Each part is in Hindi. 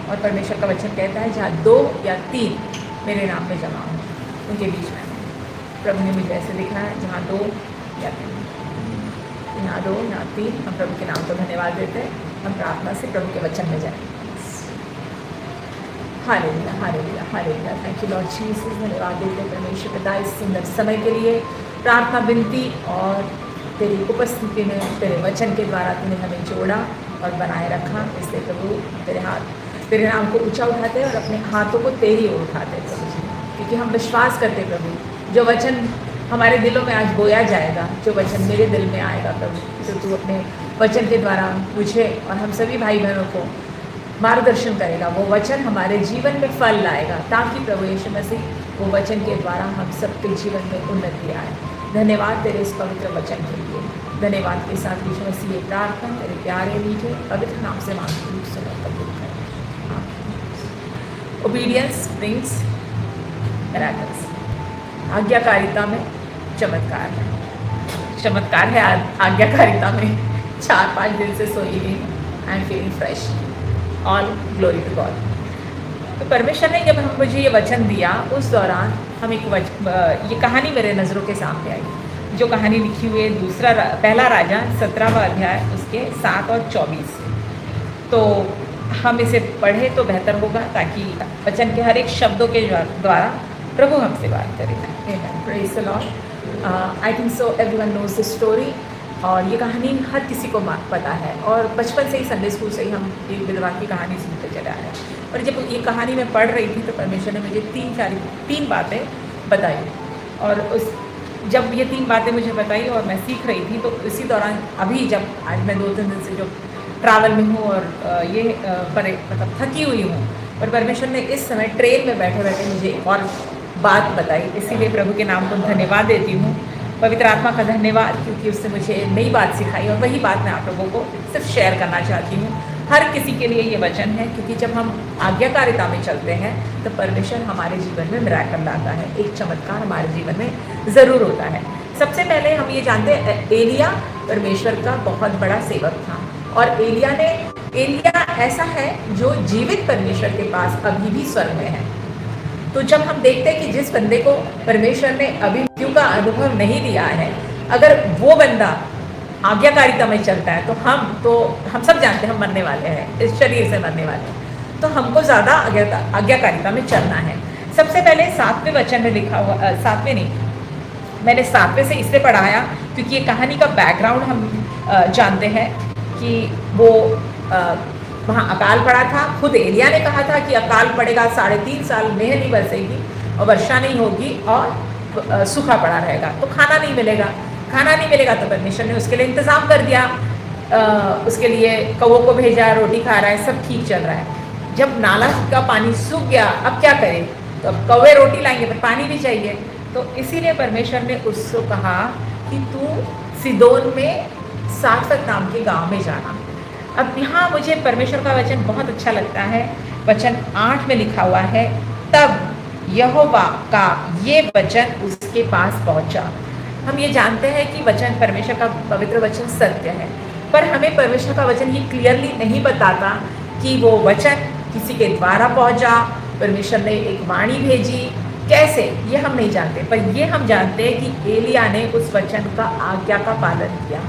और परमेश्वर का वचन कहता है जहाँ 2 या 3 मेरे नाम पे जमा हो उनके बीच में प्रभु ने मुझे ऐसे दिखाया, जहाँ 2 या 3, यहाँ 2 यहाँ 3, हम प्रभु के नाम को धन्यवाद देते हैं। हम प्रार्थना से प्रभु के वचन में जाएं। Hallelujah hallelujah hallelujah. Thank you Lord Jesus. धन्यवाद देते हैं परमेश्वर पिता इस सुंदर समय के लिए, प्रार्थना विनती और तेरी उपस्थिति में तेरे वचन के द्वारा तूने हमें जोड़ा और बनाए रखा। इसलिए प्रभु तेरे नाम को ऊंचा उठाते और अपने हाथों को तेरी ओर उठाते प्रभु जी, क्योंकि हम विश्वास करते प्रभु जो वचन हमारे दिलों में आज बोया जाएगा, जो वचन मेरे दिल में आएगा प्रभु, जो तू अपने वचन के द्वारा मुझे और हम सभी भाई बहनों को मार्गदर्शन करेगा, वो वचन हमारे जीवन में फल लाएगा, ताकि प्रभु यीशु मसीह वो वचन के द्वारा हम सबके जीवन में उन्नति आए। धन्यवाद तेरे इस पवित्र वचन के लिए। धन्यवाद के साथ यीशु मसीह ये प्रार्थना तेरे प्यारे मीठे पवित्र नाम से मांगती हूँ, सुनो कबूल कर। Obedience brings miracles. आज्ञाकारिता में चमत्कार है। चमत्कार है आज्ञाकारिता में। 4-5 दिन से सोई हुई, I am feeling fresh. All glory to God. तो परमेश्वर ने जब मुझे ये वचन दिया, उस दौरान हम ये कहानी मेरे नज़रों के सामने आई, जो कहानी लिखी हुई है पहला राजा 17वां अध्याय उसके 7 और 24। तो हम इसे पढ़े तो बेहतर होगा, ताकि वचन के हर एक शब्दों के द्वारा प्रभु हमसे बात करें। Praise the Lord. I think so everyone knows the story. और ये कहानी हर किसी को पता है, और बचपन से ही संडे स्कूल से ही हम एक विधवा की कहानी सुनते चले आ रहे हैं। और जब ये कहानी मैं पढ़ रही थी तो परमेश्वर ने मुझे 3 बातें बताई, और जब ये 3 बातें मुझे बताई और मैं सीख रही थी, तो इसी दौरान अभी जब आज मैं 2-3 दिन से जो ट्रैवल में हूँ और मतलब थकी हुई हूँ, और परमेश्वर ने इस समय ट्रेन में बैठे बैठे मुझे एक और बात बताई। इसीलिए प्रभु के नाम को धन्यवाद देती हूँ, पवित्र आत्मा का धन्यवाद, क्योंकि उसने मुझे नई बात सिखाई, और वही बात मैं आप लोगों को सिर्फ शेयर करना चाहती हूँ। हर किसी के लिए ये वचन है, क्योंकि जब हम आज्ञाकारिता में चलते हैं तो परमेश्वर हमारे जीवन में मिरेकल लाता है, एक चमत्कार हमारे जीवन में ज़रूर होता है। सबसे पहले हम ये जानते हैं एलिया परमेश्वर का बहुत बड़ा सेवक था, और एलिया ऐसा है जो जीवित परमेश्वर के पास अभी भी स्वर्ग में है। तो जब हम देखते हैं कि जिस बंदे को परमेश्वर ने अभी मृत्यु का अनुभव नहीं दिया है, अगर वो बंदा आज्ञाकारिता में चलता है, तो हम सब जानते हैं हम मरने वाले हैं, इस शरीर से मरने वाले हैं, तो हमको ज़्यादा आज्ञाकारिता में चलना है। सबसे पहले 7वें वचन में लिखा हुआ, 7वें नहीं, मैंने 7वें से इसलिए पढ़ाया क्योंकि ये कहानी का बैकग्राउंड हम जानते हैं कि वो वहाँ अकाल पड़ा था। खुद एलिया ने कहा था कि अकाल पड़ेगा, 3.5 साल मेंह नहीं बरसेगी और वर्षा नहीं होगी और सूखा पड़ा रहेगा, तो खाना नहीं मिलेगा। तो परमेश्वर ने उसके लिए इंतज़ाम कर दिया, उसके लिए कौवों को भेजा, रोटी खा रहा है, सब ठीक चल रहा है। जब नाला का पानी सूख गया, अब क्या करें? तो अब कौवे रोटी लाएंगे पर पानी भी चाहिए, तो इसीलिए परमेश्वर ने उसको कहा कि तू सिदोन में सारफत नाम के गाँव में जाना। अब यहाँ मुझे परमेश्वर का वचन बहुत अच्छा लगता है। वचन 8 में लिखा हुआ है, तब यहोवा का ये वचन उसके पास पहुँचा। हम ये जानते हैं कि वचन परमेश्वर का पवित्र वचन सत्य है, पर हमें परमेश्वर का वचन ये क्लियरली नहीं बताता कि वो वचन किसी के द्वारा पहुँचा, परमेश्वर ने एक वाणी भेजी, कैसे, ये हम नहीं जानते। पर ये हम जानते हैं कि एलिया ने उस वचन का आज्ञा का पालन किया।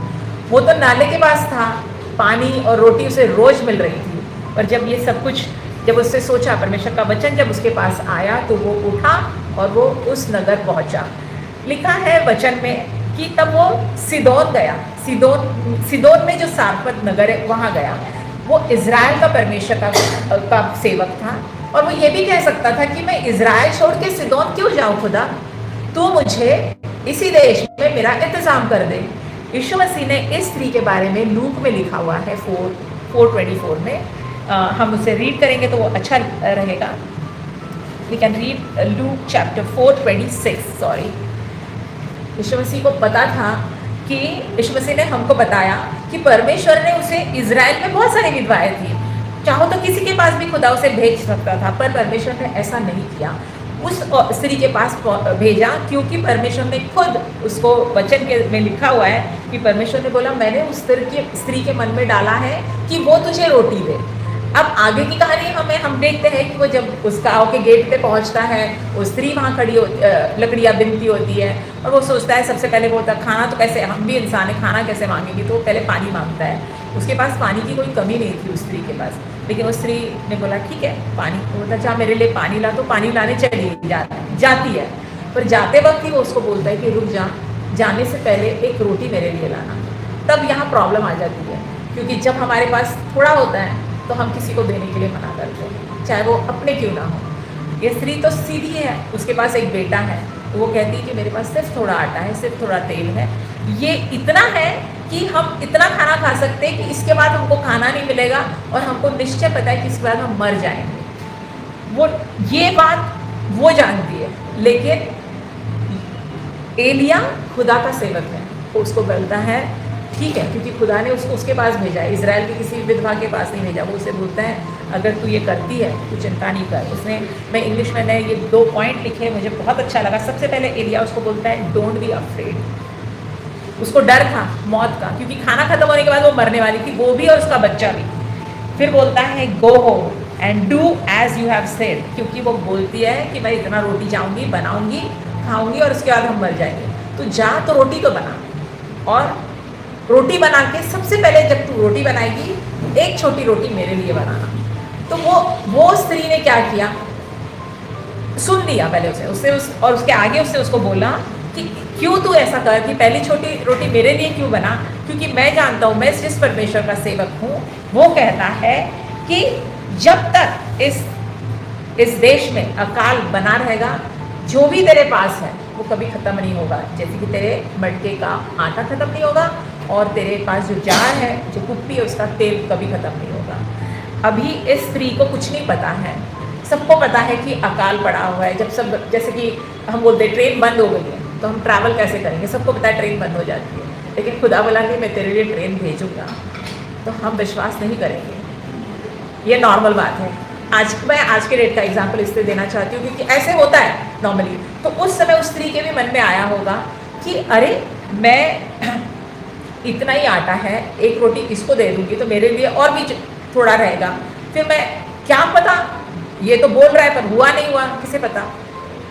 वो तो नाले के पास था, पानी और रोटी उसे रोज मिल रही थी, पर जब ये सब कुछ, जब उससे सोचा, परमेश्वर का वचन जब उसके पास आया, तो वो उठा और वो उस नगर पहुंचा। लिखा है वचन में कि तब वो सिदोन गया। सिदोन में जो सारफत नगर है वहाँ गया। वो इज़राइल का परमेश्वर का सेवक था, और वो ये भी कह सकता था कि मैं इज़राइल छोड़ के सिदोन क्यों जाऊँ खुदा, तू मुझे इसी देश में मेरा इंतज़ाम कर दे। यीशु मसीह ने इस स्त्री के बारे में लूक में लिखा हुआ है 4:24 में, हम उसे रीड करेंगे तो वो अच्छा रहेगा। We can read Luke chapter 4:26। यीशु मसीह को पता था कि यीशु मसीह ने हमको बताया कि परमेश्वर ने उसे इज़राइल में बहुत सारी विधवाएं थी, चाहो तो किसी के पास भी खुदा उसे भेज सकता था, पर परमेश्वर ने ऐसा नहीं किया, उस स्त्री के पास भेजा, क्योंकि परमेश्वर ने खुद उसको वचन के में लिखा हुआ है कि परमेश्वर ने बोला, मैंने उस स्त्री के मन में डाला है कि वो तुझे रोटी दे। अब आगे की कहानी हम देखते हैं कि वो जब उस गाँव के गेट पे पहुंचता है, वो स्त्री वहाँ खड़ी लकड़ियाँ बिनती होती है और वो सोचता है सबसे पहले वो होता खाना तो कैसे, हम भी इंसान है, खाना कैसे मांगेंगे, तो वो पहले पानी मांगता है। उसके पास पानी की कोई कमी नहीं थी उस स्त्री के पास, लेकिन उस स्त्री ने बोला ठीक है पानी, बोला जा मेरे लिए पानी ला, तो पानी लाने चली जाती है। पर जाते वक्त ही वो उसको बोलता है कि रुक जा, जाने से पहले एक रोटी मेरे लिए लाना। तब यहाँ प्रॉब्लम आ जाती है, क्योंकि जब हमारे पास थोड़ा होता है तो हम किसी को देने के लिए मना करते हैं, चाहे वो अपने क्यों ना हो। ये स्त्री तो सीधी है, उसके पास एक बेटा है, तो वो कहती है कि मेरे पास सिर्फ थोड़ा आटा है, सिर्फ थोड़ा तेल है, ये इतना है कि हम इतना खाना खा सकते हैं कि इसके बाद हमको खाना नहीं मिलेगा और हमको निश्चय पता है कि इसके बाद हम मर जाएंगे। वो ये बात वो जानती है, लेकिन एलिया खुदा का सेवक है, वो उसको बोलता है ठीक है, क्योंकि खुदा ने उसको उसके पास भेजा है, इजराइल के किसी विधवा के पास नहीं भेजा। वो उसे बोलता है अगर तू ये करती है तो चिंता नहीं कर। उसने, मैं इंग्लिश में ने ये 2 पॉइंट लिखे, मुझे बहुत अच्छा लगा। सबसे पहले एलिया उसको बोलता है डोंट बी अफ्रेड। उसको डर था मौत का, क्योंकि खाना खत्म होने के बाद वो मरने वाली थी, वो भी और उसका बच्चा भी। फिर बोलता है go home and do as you have said, क्योंकि वो बोलती है कि मैं इतना रोटी जाऊँगी, बनाऊँगी, खाऊँगी और उसके बाद हम मर जाएंगे। तो जा तो रोटी तो बना, और रोटी बना के सबसे पहले जब तू रोटी बनाएगी एक छोटी रोटी मेरे लिए बनाना। तो वो स्त्री ने क्या किया, सुन लिया पहले और उसके आगे उसको बोला कि क्यों तू ऐसा कर कि पहली छोटी रोटी मेरे लिए क्यों बना, क्योंकि मैं जानता हूँ, मैं जिस परमेश्वर का सेवक हूँ वो कहता है कि जब तक इस देश में अकाल बना रहेगा, जो भी तेरे पास है वो कभी ख़त्म नहीं होगा। जैसे कि तेरे मटके का आटा ख़त्म नहीं होगा और तेरे पास जो जार है, जो कुप्पी है, उसका तेल कभी ख़त्म नहीं होगा। अभी इस स्त्री को कुछ नहीं पता है, सबको पता है कि अकाल पड़ा हुआ है। जब सब, जैसे कि हम बोलते हैं ट्रेन बंद हो गई है तो हम ट्रैवल कैसे करेंगे, सबको पता है ट्रेन बंद हो जाती है, लेकिन खुदा बोला कि मैं तेरे लिए ट्रेन भेजूँगा, तो हम विश्वास नहीं करेंगे। ये नॉर्मल बात है। मैं आज के डेट का एग्जाम्पल इसलिए देना चाहती हूँ क्योंकि ऐसे होता है नॉर्मली। तो उस समय उस स्त्री के भी मन में आया होगा कि अरे मैं इतना ही आटा है, एक रोटी इसको दे दूँगी तो मेरे लिए और भी थोड़ा रहेगा, फिर मैं क्या पता, ये तो बोल रहा है पर हुआ नहीं हुआ, किसे पता।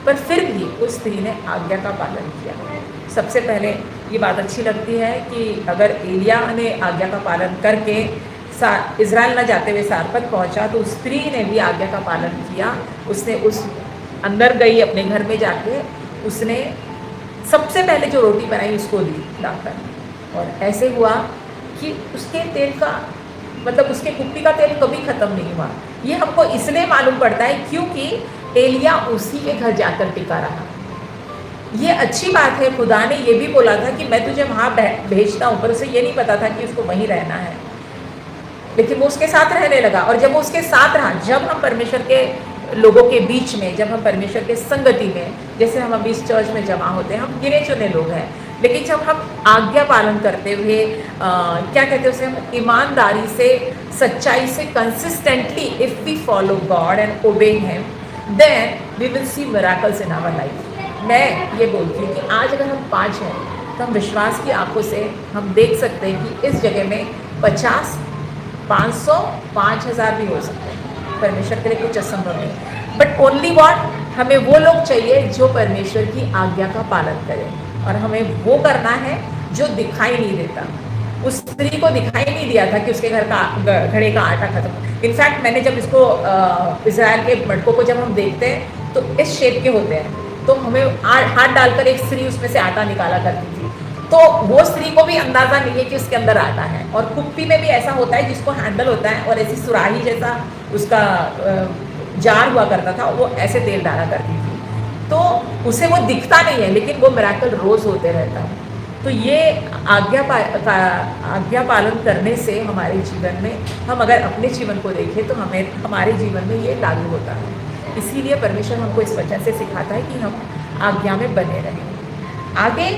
पर फिर भी उस स्त्री ने आज्ञा का पालन किया। सबसे पहले ये बात अच्छी लगती है कि अगर एलिया ने आज्ञा का पालन करके इज़राइल न जाते हुए सारपत पहुंचा, तो उस स्त्री ने भी आज्ञा का पालन किया। उसने उस अंदर गई, अपने घर में जाके उसने सबसे पहले जो रोटी बनाई उसको दी लाकर, और ऐसे हुआ कि उसके तेल का, मतलब उसके कुप्पी का तेल कभी ख़त्म नहीं हुआ। ये हमको इसलिए मालूम पड़ता है क्योंकि एलिया उसी के घर जाकर टिका रहा। ये अच्छी बात है, खुदा ने ये भी बोला था कि मैं तुझे वहाँ भेजता हूँ, पर उसे ये नहीं पता था कि उसको वहीं रहना है, लेकिन वो उसके साथ रहने लगा। और जब वो उसके साथ रहा, जब हम परमेश्वर के लोगों के बीच में, जब हम परमेश्वर के संगति में, जैसे हम अभी इस चर्च में जमा होते हैं, हम गिने चुने लोग हैं, लेकिन जब हम आज्ञा पालन करते हुए क्या कहते हैं उसे, हम ईमानदारी से, सच्चाई से, consistently if we follow God and obey him, then we will see miracles in our life. मैं ये बोलती हूँ कि आज अगर हम 5 हैं तो हम विश्वास की आंखों से हम देख सकते हैं कि इस जगह में 50, 500, 5000 भी हो सकते हैं। परमेश्वर के लिए कुछ असंभव नहीं, बट ओनली वॉट, हमें वो लोग चाहिए जो परमेश्वर की आज्ञा का पालन करें, और हमें वो करना है जो दिखाई नहीं देता। उस स्त्री को दिखाई नहीं दिया था कि उसके घर का घड़े का आटा खत्म। इनफैक्ट मैंने जब इसको इजराइल के मटकों को जब हम देखते हैं तो इस शेप के होते हैं, तो हमें हाथ डालकर एक स्त्री उसमें से आटा निकाला करती थी, तो वो स्त्री को भी अंदाज़ा नहीं है कि उसके अंदर आटा है। और कुप्पी में भी ऐसा होता है जिसको हैंडल होता है और ऐसी सुराही जैसा उसका जार हुआ करता था, वो ऐसे तेल डाला करती थी, तो उसे वो दिखता नहीं है, लेकिन वो मिरेकल रोज़ होते रहता है। तो ये आज्ञा पालन करने से हमारे जीवन में, हम अगर अपने जीवन को देखें तो हमारे जीवन में ये लागू होता है। इसीलिए परमेश्वर हमको इस वचन से सिखाता है कि हम आज्ञा में बने रहें। आगे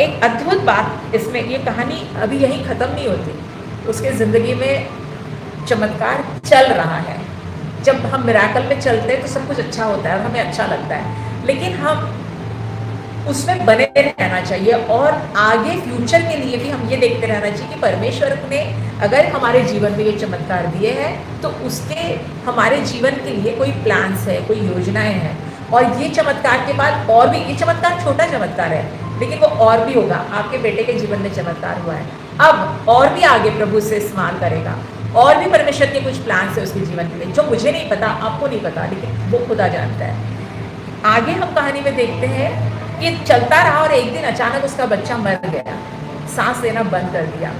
एक अद्भुत बात इसमें, ये कहानी अभी यहीं ख़त्म नहीं होती, उसके ज़िंदगी में चमत्कार चल रहा है। जब हम मिरेकल में चलते हैं तो सब कुछ अच्छा होता है और हमें अच्छा लगता है, लेकिन हम उसमें बने रहना चाहिए। और आगे फ्यूचर के लिए भी हम ये देखते रहना चाहिए कि परमेश्वर ने अगर हमारे जीवन में ये चमत्कार दिए हैं तो उसके हमारे जीवन के लिए कोई प्लान्स है, कोई योजनाएं हैं। और ये चमत्कार के बाद और भी, ये चमत्कार छोटा चमत्कार है लेकिन वो और भी होगा। आपके बेटे के जीवन में चमत्कार हुआ है, अब और भी आगे प्रभु से इस्तेमाल करेगा। और भी परमेश्वर के कुछ प्लान्स है उसके जीवन के लिए जो मुझे नहीं पता, आपको नहीं पता, लेकिन वो खुदा जानता है। आगे हम कहानी में देखते हैं कि चलता रहा और एक दिन अचानक उसका बच्चा मर गया, सांस लेना बंद कर दिया।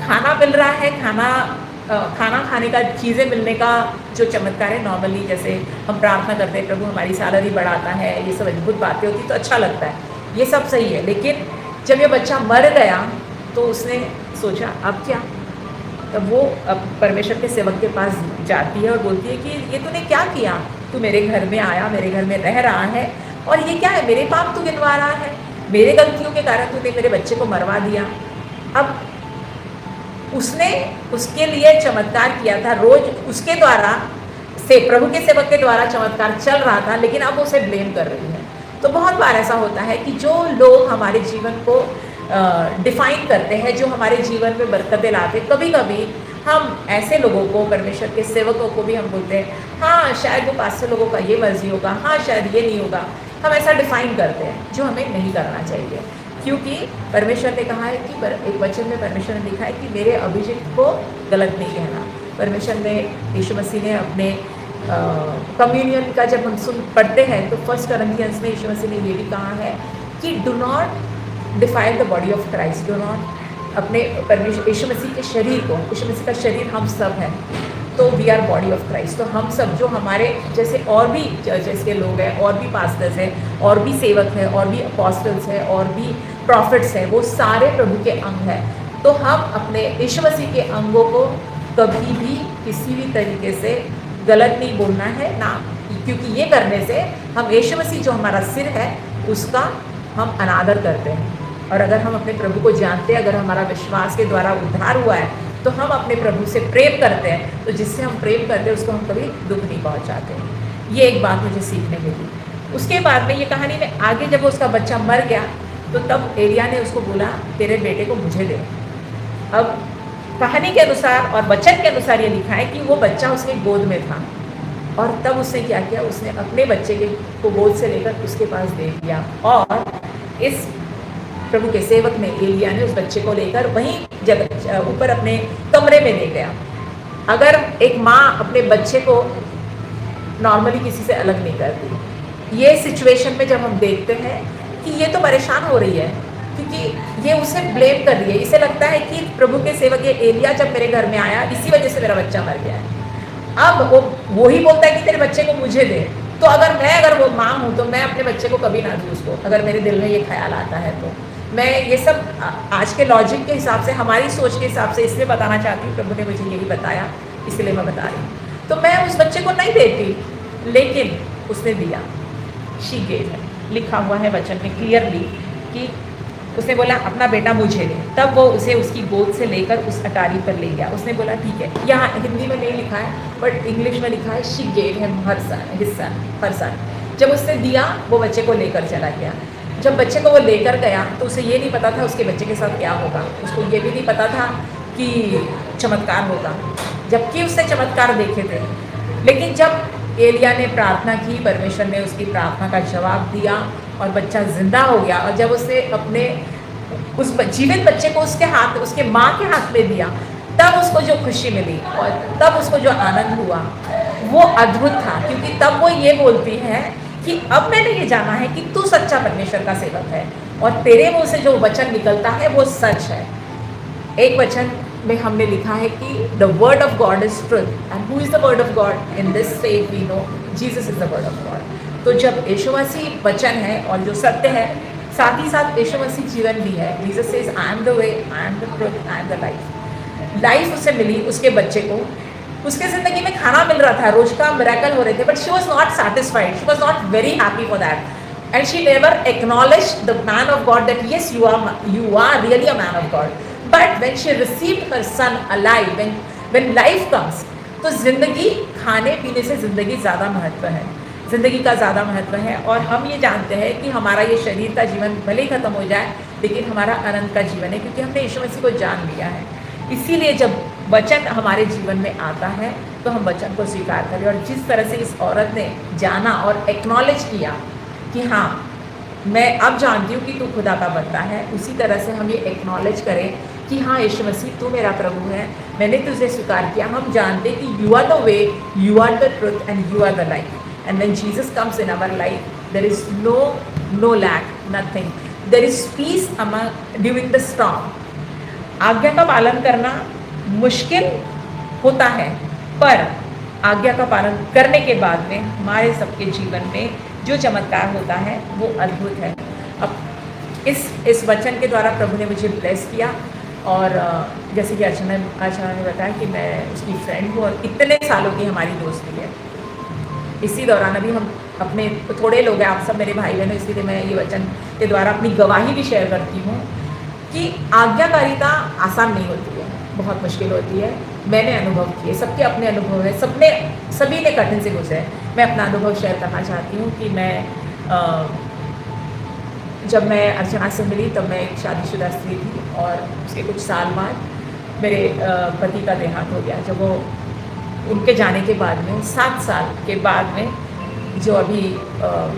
खाना मिल रहा है, खाना खाने का, चीज़ें मिलने का जो चमत्कार है, नॉर्मली जैसे हम प्रार्थना करते हैं प्रभु हमारी सैलरी बढ़ाता है, ये सब अद्भुत बातें होती तो अच्छा लगता है, ये सब सही है। लेकिन जब ये बच्चा मर गया तो उसने सोचा अब क्या। तब वो अब परमेश्वर के सेवक के पास जाती है और बोलती है कि ये तूने क्या किया, तू मेरे घर में आया, मेरे घर में रह रहा है और ये क्या है, मेरे पाप तू गिनवा रहा है, मेरे गलतियों के कारण तूने मेरे बच्चे को मरवा दिया। अब उसने उसके लिए चमत्कार किया था, रोज उसके द्वारा से प्रभु के सेवक के द्वारा चमत्कार चल रहा था, लेकिन अब उसे ब्लेम कर रही है। तो बहुत बार ऐसा होता है कि जो लोग हमारे जीवन को डिफाइन करते हैं, जो हमारे जीवन में बरकतें लाते, कभी कभी हम ऐसे लोगों को, परमेश्वर के सेवकों को भी हम बोलते हैं हाँ शायद वो 500 लोगों का ये मर्जी होगा, हाँ शायद ये नहीं होगा। हम ऐसा डिफाइन करते हैं जो हमें नहीं करना चाहिए, क्योंकि परमेश्वर ने कहा है कि एक वचन में परमेश्वर ने लिखा है कि मेरे अभिषेक को गलत नहीं कहना। परमेश्वर ने, यीशु मसीह ने अपने कम्युनियन का जब हम पढ़ते हैं तो 1 Corinthians में यीशु मसीह ने ये भी कहा है कि do not defile the body of Christ, do not अपने परमेश्वर यीशु मसीह के शरीर को, यीशु मसीह का शरीर हम सब हैं, तो we are body of Christ. तो हम सब जो हमारे जैसे और भी चर्चेस के लोग हैं, और भी पास्टर्स हैं, और भी सेवक हैं, और भी अपॉस्टल्स हैं, और भी प्रॉफिट्स हैं, वो सारे प्रभु के अंग हैं। तो हम अपने यीशु मसीह के अंगों को कभी भी किसी भी तरीके से गलत नहीं बोलना है ना, क्योंकि ये करने से हम यीशु मसीह जो हमारा सिर है उसका हम अनादर करते हैं। और अगर हम अपने प्रभु को जानते हैं, अगर हमारा विश्वास के द्वारा उद्धार हुआ है, तो हम अपने प्रभु से प्रेम करते हैं, तो जिससे हम प्रेम करते हैं उसको हम कभी दुख नहीं पहुंचाते। ये एक बात मुझे सीखने मिली। उसके बाद में ये कहानी में आगे जब उसका बच्चा मर गया तो तब एलिया ने उसको बोला तेरे बेटे को मुझे दे। अब कहानी के अनुसार और वचन के अनुसार ये लिखा है कि वो बच्चा उसके गोद में था, और तब उसने क्या किया, उसने अपने बच्चे को गोद से लेकर उसके पास दे दिया। और इस प्रभु के सेवक ने, एलिया ने, उस बच्चे को लेकर वहीं जगह ऊपर अपने कमरे में ले गया। अगर एक माँ अपने बच्चे को नॉर्मली किसी से अलग नहीं करती, ये सिचुएशन में जब हम देखते हैं कि ये तो परेशान हो रही है क्योंकि ये उसे ब्लेम कर रही है, इसे लगता है कि प्रभु के सेवक ये एलिया जब मेरे घर में आया इसी वजह से मेरा बच्चा मर गया है। अब वो ही बोलता है कि तेरे बच्चे को मुझे दे। तो अगर वो माँ हूँ तो मैं अपने बच्चे को कभी ना दूँ उसको, अगर मेरे दिल में ये ख्याल आता है तो। मैं ये सब आज के लॉजिक के हिसाब से, हमारी सोच के हिसाब से इसलिए बताना चाहती हूँ, प्रभु ने मुझे यही बताया इसलिए मैं बता रही हूँ। तो मैं उस बच्चे को नहीं देती, लेकिन उसने दिया, शी गेव है, लिखा हुआ है वचन में क्लियरली कि उसने बोला अपना बेटा मुझे दे। तब वो उसे उसकी गोद से लेकर उस अटारी पर ले गया। उसने बोला ठीक है, यहाँ हिंदी में नहीं लिखा है बट इंग्लिश में लिखा है शी गेव हिम हर सन। जब उसने दिया वो बच्चे को लेकर चला गया। जब बच्चे को वो लेकर गया तो उसे ये नहीं पता था उसके बच्चे के साथ क्या होगा, उसको ये भी नहीं पता था कि चमत्कार होगा, जबकि उसने चमत्कार देखे थे। लेकिन जब एलिया ने प्रार्थना की, परमेश्वर ने उसकी प्रार्थना का जवाब दिया और बच्चा जिंदा हो गया। और जब उसने अपने उस जीवित बच्चे को उसके माँ के हाथ में दिया, तब उसको जो खुशी मिली और तब उसको जो आनंद हुआ वो अद्भुत था। क्योंकि तब वो ये बोलती है कि अब मैंने ये जाना है कि तू सच्चा परमेश्वर का सेवक है और तेरे मुंह से जो वचन निकलता है वो सच है। एक वचन में हमने लिखा है कि the word of God is truth and who is the word of God in this faith we know Jesus is the word of God. तो जब यीशु मसीह वचन है और जो सत्य है, साथ ही साथ यीशु मसीह जीवन भी है। Jesus says I am the way, I am the truth, I am the life. Life उसे मिली, उसके बच्चे को, उसके ज़िंदगी में खाना मिल रहा था, रोज का मिरेकल हो रहे थे, but she was not satisfied, she was not very happy for that and she never acknowledged the man of God that yes you are really a man of God. But when she received her son alive, when life comes, तो जिंदगी, खाने पीने से जिंदगी ज़्यादा महत्व है। ज़िंदगी का ज़्यादा महत्व है। और हम ये जानते हैं कि हमारा ये शरीर का जीवन भले ही ख़त्म हो जाए, लेकिन हमारा अनंत का जीवन है, क्योंकि हमने यीशु मसीह को जान लिया है। इसीलिए जब वचन हमारे जीवन में आता है तो हम वचन को स्वीकार करें। और जिस तरह से इस औरत ने जाना और एक्नॉलेज किया कि हाँ, मैं अब जानती हूँ कि तू खुदा का बंदा है, उसी तरह से हम ये एक्नॉलेज करें कि हाँ यीशु मसीह तू मेरा प्रभु है, मैंने तुझे स्वीकार किया। हम जानते कि you are the way, you are the truth and you are the life. And when Jesus comes in our life, there is no lack, nothing, there is peace among during the storm. आज्ञा का पालन करना मुश्किल होता है, पर आज्ञा का पालन करने के बाद में हमारे सबके जीवन में जो चमत्कार होता है वो अद्भुत है। अब इस वचन के द्वारा प्रभु ने मुझे ब्लेस किया। और जैसे कि अर्चना ने बताया कि मैं उसकी फ्रेंड हूँ और इतने सालों की हमारी दोस्ती है। इसी दौरान अभी हम अपने थोड़े लोग हैं, आप सब मेरे भाई बहन, इसलिए मैं ये वचन के द्वारा अपनी गवाही भी शेयर करती हूँ कि आज्ञाकारिता आसान नहीं होती है, बहुत मुश्किल होती है। मैंने अनुभव किए, सबके अपने अनुभव है, सभी ने कठिन से गुजरे। मैं अपना अनुभव शेयर करना चाहती हूँ कि जब मैं अर्चना से मिली तब मैं एक शादीशुदा स्त्री थी और उसके कुछ साल बाद मेरे पति का देहांत हो गया। जब वो उनके जाने के बाद में 7 साल के बाद में जो अभी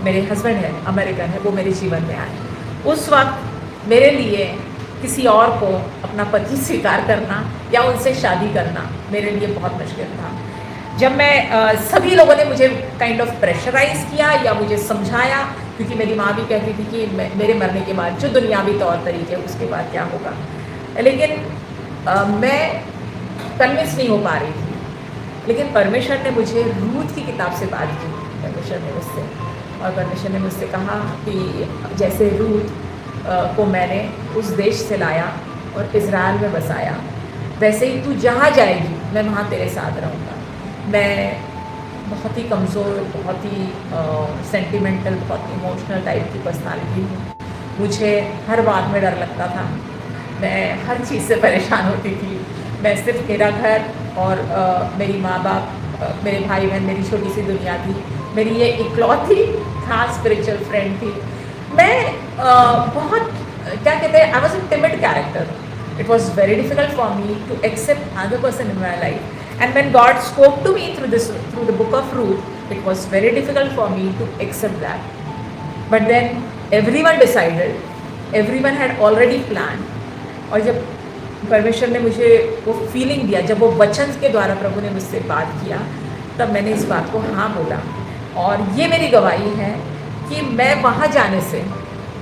मेरे हस्बैंड हैं, अमेरिकन है, वो मेरे जीवन में आए। उस वक्त मेरे लिए किसी और को अपना पति स्वीकार करना या उनसे शादी करना मेरे लिए बहुत मुश्किल था। जब मैं सभी लोगों ने मुझे काइंड ऑफ प्रेशराइज किया या मुझे समझाया, क्योंकि मेरी माँ भी कहती थी कि मेरे मरने के बाद जो दुनियावी तौर तरीके उसके बाद क्या होगा, लेकिन मैं कन्विंस नहीं हो पा रही थी। लेकिन परमेश्वर ने मुझे रूथ की किताब से बात की, परमेश्वर ने मुझसे, और परमेश्वर ने मुझसे कहा कि जैसे रूथ को मैंने उस देश से लाया और इज़राइल में बसाया, वैसे ही तू जहाँ जाएगी मैं वहाँ तेरे साथ रहूँगा। मैं बहुत ही कमज़ोर, बहुत ही सेंटिमेंटल, बहुत इमोशनल टाइप की पर्सनालिटी हूँ। मुझे हर बात में डर लगता था, मैं हर चीज़ से परेशान होती थी। मैं सिर्फ मेरा घर और मेरी माँ बाप, मेरे भाई बहन, मेरी छोटी सी दुनिया थी, मेरी ये इकलौती खास स्पिरिचुअल फ्रेंड थी। मैं बहुत क्या कहते हैं, I was a timid character. It was very difficult for me to accept another person in my life. And when God spoke to me through the book of Ruth, it was very difficult for me to accept that. But then everyone decided, everyone had already planned. और जब परमेश्वर ने मुझे वो फीलिंग दिया, जब वो वचन के द्वारा प्रभु ने मुझसे बात किया, तब मैंने इस बात को हाँ बोला। और ये मेरी गवाही है कि मैं वहाँ जाने से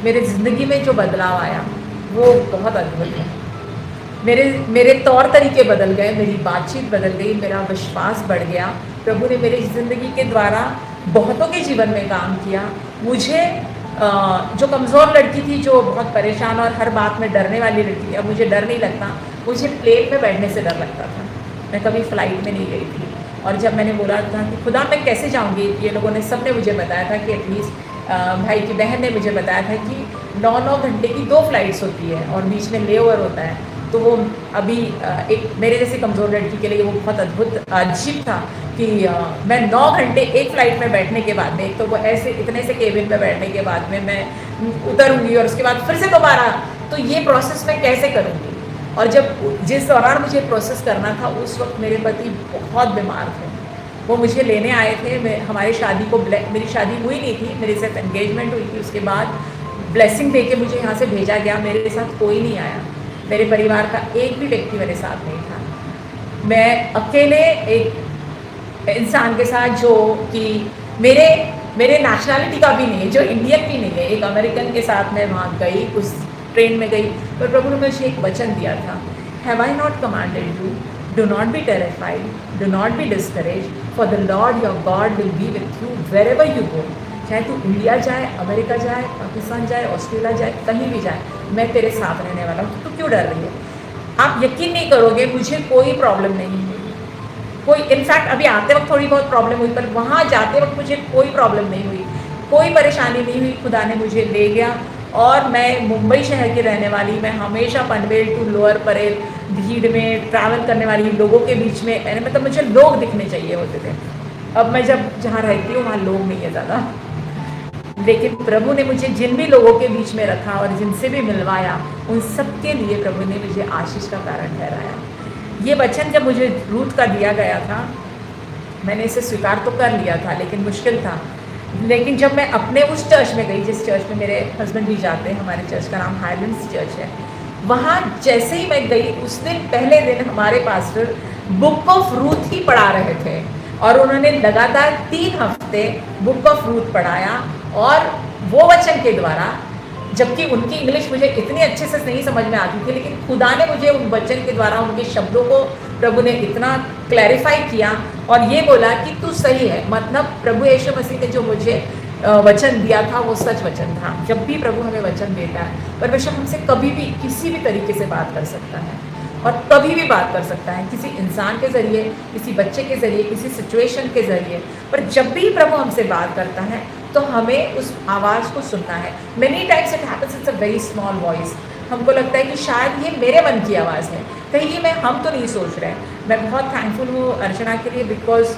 मेरे ज़िंदगी में जो बदलाव आया वो बहुत अद्भुत है। मेरे तौर तरीके बदल गए, मेरी बातचीत बदल गई, मेरा विश्वास बढ़ गया। प्रभु ने मेरी ज़िंदगी के द्वारा बहुतों के जीवन में काम किया। मुझे जो कमज़ोर लड़की थी, जो बहुत परेशान और हर बात में डरने वाली लड़की थी, अब मुझे डर नहीं लगता। मुझे प्लेन में बैठने से डर लगता था, मैं कभी फ़्लाइट में नहीं गई थी। और जब मैंने बोला था कि खुदा मैं कैसे जाऊँगी, ये लोगों ने सब ने मुझे बताया था कि एटलीस्ट भाई की बहन ने मुझे बताया था कि 9-9 घंटे की 2 फ्लाइट्स होती है और बीच में लेओवर होता है। तो वो अभी एक मेरे जैसी कमज़ोर लड़की के लिए वो बहुत अद्भुत अजीब था कि मैं 9 घंटे एक फ़्लाइट में बैठने के बाद में, एक तो वो ऐसे इतने से केबिन में बैठने के बाद में मैं उतरूँगी और उसके बाद फिर से दोबारा, तो ये प्रोसेस मैं कैसे करूँगी। और जिस दौरान मुझे प्रोसेस करना था उस वक्त मेरे पति बहुत बीमार थे। वो मुझे लेने आए थे, हमारी शादी को, मेरी शादी हुई नहीं थी, मेरे साथ एंगेजमेंट हुई थी। उसके बाद ब्लेसिंग दे के मुझे यहाँ से भेजा गया। मेरे साथ कोई नहीं आया, मेरे परिवार का एक भी व्यक्ति मेरे साथ नहीं था। मैं अकेले एक इंसान के साथ जो कि मेरे नेशनलिटी का भी नहीं है, जो इंडियन भी नहीं है, एक अमेरिकन के साथ मैं वहाँ गई, उस ट्रेन में गई। पर प्रभु ने मुझे एक वचन दिया था, have I not commanded you, do not be terrified, do not be discouraged, for the Lord your God will be with you wherever you go. चाहे तू इंडिया जाए, अमेरिका जाए, पाकिस्तान जाए, ऑस्ट्रेलिया जाए, कहीं भी जाए, मैं तेरे साथ रहने वाला हूँ। तो क्यों डर रही है? आप यकीन नहीं करोगे, मुझे कोई प्रॉब्लम नहीं हुई, कोई, इनफैक्ट अभी आते वक्त थोड़ी बहुत प्रॉब्लम हुई, पर वहाँ जाते वक्त मुझे कोई प्रॉब्लम नहीं हुई, कोई परेशानी नहीं हुई। खुदा ने मुझे ले गया और मैं मुंबई शहर की रहने वाली, मैं हमेशा पनवेल टू लोअर परेल भीड़ में ट्रैवल करने वाली लोगों के बीच में, मतलब मुझे लोग दिखने चाहिए होते थे। अब मैं जब जहाँ रहती हूँ वहाँ लोग नहीं है ज़्यादा, लेकिन प्रभु ने मुझे जिन भी लोगों के बीच में रखा और जिनसे भी मिलवाया, उन सब के लिए प्रभु ने मुझे आशीष का कारण ठहराया। ये वचन जब मुझे रूथ का दिया गया था, मैंने इसे स्वीकार तो कर लिया था, लेकिन मुश्किल था। लेकिन जब मैं अपने उस चर्च में गई जिस चर्च में मेरे हस्बैंड भी जाते हैं, हमारे चर्च का नाम हाईलैंड्स चर्च है, वहाँ जैसे ही मैं गई उस दिन पहले दिन हमारे पास्टर बुक ऑफ रूथ ही पढ़ा रहे थे और उन्होंने लगातार 3 हफ्ते बुक ऑफ रूथ पढ़ाया। और वो वचन के द्वारा, जबकि उनकी इंग्लिश मुझे इतनी अच्छे से नहीं समझ में आती थी, लेकिन खुदा ने मुझे उन वचन के द्वारा उनके शब्दों को प्रभु ने इतना क्लैरिफाई किया और ये बोला कि तू सही है। मतलब प्रभु यीशु मसीह ने जो मुझे वचन दिया था वो सच वचन था। जब भी प्रभु हमें वचन देता है, परमेश्वर हमसे कभी भी किसी भी तरीके से बात कर सकता है और कभी भी बात कर सकता है, किसी इंसान के ज़रिए, किसी बच्चे के ज़रिए, किसी सिचुएशन के ज़रिए। पर जब भी प्रभु हमसे बात करता है तो हमें उस आवाज़ को सुनना है। Many times it happens, it's a very small voice. हमको लगता है कि शायद ये मेरे मन की आवाज़ है, कहीं ये हम तो नहीं सोच रहे हैं। मैं बहुत थैंकफुल हूँ अर्चना के लिए, बिकॉज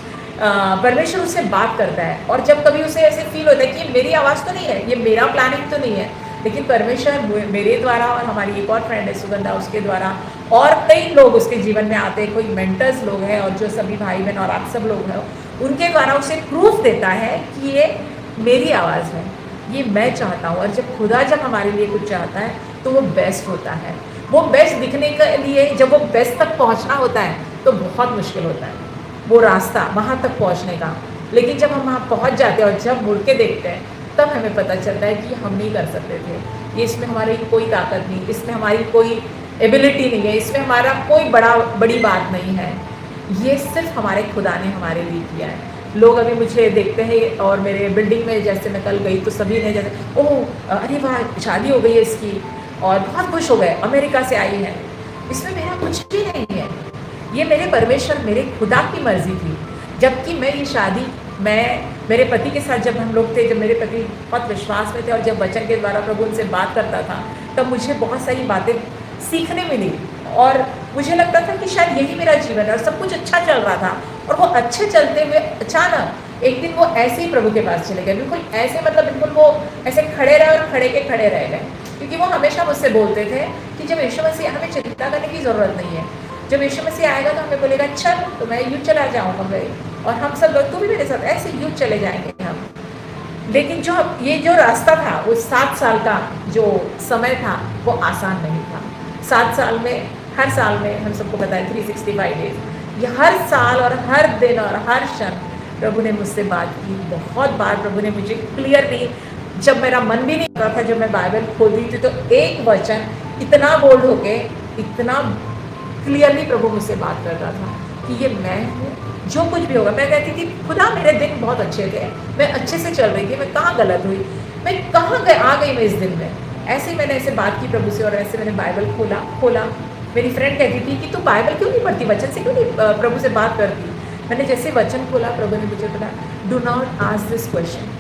परमेश्वर उससे बात करता है और जब कभी उसे ऐसे फील होता है कि ये मेरी आवाज़ तो नहीं है, ये मेरा प्लानिंग तो नहीं है, लेकिन परमेश्वर मेरे द्वारा और हमारी एक और फ्रेंड है सुगंधा, उसके द्वारा और कई लोग उसके जीवन में आते हैं, कोई मेंटर्स लोग हैं और जो सभी भाई बहन और आप सब लोग हैं, उनके द्वारा उसे प्रूफ देता है कि ये मेरी आवाज़ है, ये मैं चाहता हूँ। और जब खुदा जब हमारे लिए कुछ चाहता है तो वो बेस्ट होता है। वो बेस्ट दिखने के लिए जब वो बेस्ट तक पहुँचना होता है तो बहुत मुश्किल होता है वो रास्ता वहाँ तक पहुँचने का। लेकिन जब हम वहाँ पहुँच जाते हैं और जब मुड़ के देखते हैं तब हमें पता चलता है कि हम नहीं कर सकते थे, ये इसमें हमारी कोई ताकत नहीं, इसमें हमारी कोई एबिलिटी नहीं है, इसमें हमारा कोई बड़ी बात नहीं है, ये सिर्फ हमारे खुदा ने हमारे लिए किया है। लोग अभी मुझे देखते हैं और मेरे बिल्डिंग में जैसे मैं कल गई तो सभी ने जैसे ओह अरे वाह शादी हो गई है इसकी, और बहुत खुश हो गए, अमेरिका से आई है। इसमें मेरा कुछ भी नहीं है, ये मेरे परमेश्वर मेरे खुदा की मर्जी थी। जबकि मैं ये शादी मेरे पति के साथ जब हम लोग थे, जब मेरे पति बहुत विश्वास में थे और जब वचन के द्वारा प्रभु उनसे बात करता था, तब मुझे बहुत सारी बातें सीखने मिली और मुझे लगता था कि शायद यही मेरा जीवन है और सब कुछ अच्छा चल रहा था। और वो अच्छे चलते हुए अचानक एक दिन वो ऐसे ही प्रभु के पास चले गए, बिल्कुल ऐसे, मतलब बिल्कुल वो ऐसे खड़े रहे और खड़े के खड़े रह गए। क्योंकि वो हमेशा मुझसे बोलते थे कि जब यीशु मसीह, हमें चिंता करने की ज़रूरत नहीं है, जब यीशु मसीह आएगा तो हमें बोलेगा चल तो मैं यूँ चला जाऊँगा और हम सब लोग, तू भी मेरे साथ, ऐसे यूँ चले जाएंगे हम। लेकिन ये जो रास्ता था, वो 7 साल का जो समय था वो आसान नहीं था। 7 साल में, हर साल में हम सबको पता है 365 डेज, ये हर साल और हर दिन और हर क्षण प्रभु ने मुझसे बात की। बहुत बार प्रभु ने मुझे क्लियरली, जब मेरा मन भी नहीं करता था, जब मैं बाइबल खोलती थी तो एक वचन इतना बोल्ड होके, इतना क्लियरली प्रभु मुझसे बात करता था कि ये मैं हूँ, जो कुछ भी होगा। मैं कहती थी खुदा मेरे दिन बहुत अच्छे थे, मैं अच्छे से चल रही थी, मैं कहाँ गलत हुई, मैं कहाँ आ गई मैं इस दिन में। ऐसे ही मैंने ऐसे बात की प्रभु से और ऐसे मैंने बाइबल खोला। मेरी फ्रेंड कहती थी कि तू बाइबल क्यों नहीं पढ़ती, वचन से क्यों नहीं प्रभु से बात करती। मैंने जैसे वचन खोला, प्रभु ने मुझे बोला do not ask this question,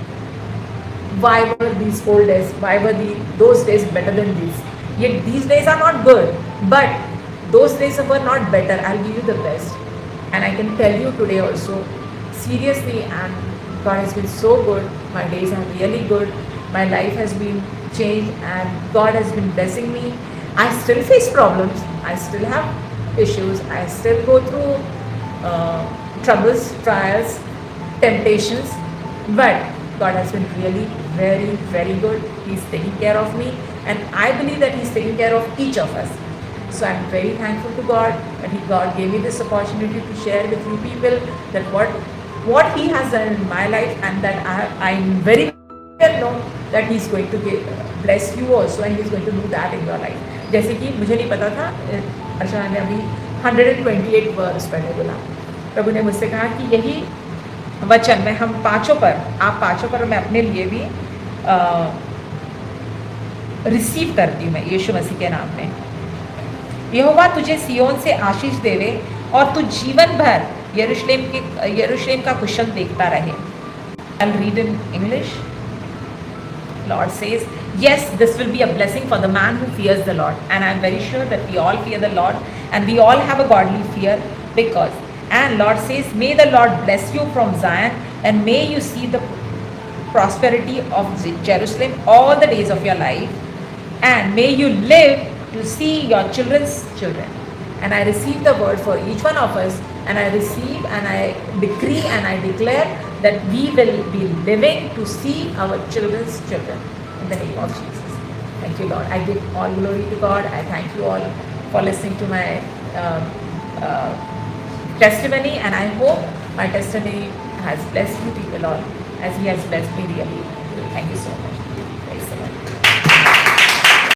why were these old days, why were those days better than these? Yet these days are not good, but those days were not better. I'll give you the best. And I can tell you today also, seriously, and God has been so good. My days are really good. My life has been changed and God has been blessing me. I still face problems. I still have issues. I still go through troubles, trials, temptations. But God has been really very, very good. He's taking care of me. And I believe that He's taking care of each of us. So I'm very thankful to God that God gave me this opportunity to share with you people that what He has done in my life, and that I'm very well know that He's going to bless you also, and He's going to do that in your life. जैसे कि मुझे नहीं पता था, अर्चना ने अभी 128 वर्स पढ़े बोला। प्रभु ने मुझसे कहा कि यही वचन मैं हम पांचों पर, आप पांचों पर, मैं अपने लिए भी रिसीव करती हूँ मैं यीशु मसीह के नाम में। यहोवा तुझे सियोन से आशीष देवे और तू जीवन भर यरूशलेम का कुशल देखता रहे। I'll read in English. Lord says, yes, this will be a blessing for the man who fears the Lord. And I'm very sure that we all fear the Lord and we all have a godly fear, because And Lord says, may the Lord bless you from Zion, and may you see the prosperity of Jerusalem all the days of your life, and may you live to see your children's children. And I receive the word for each one of us, and I receive and I decree and I declare that we will be living to see our children's children in the name of Jesus. Thank you, Lord. I give all glory to God. I thank you all for listening to my testimony, and I hope my testimony has blessed you people all as He has blessed me really. Thank you so much.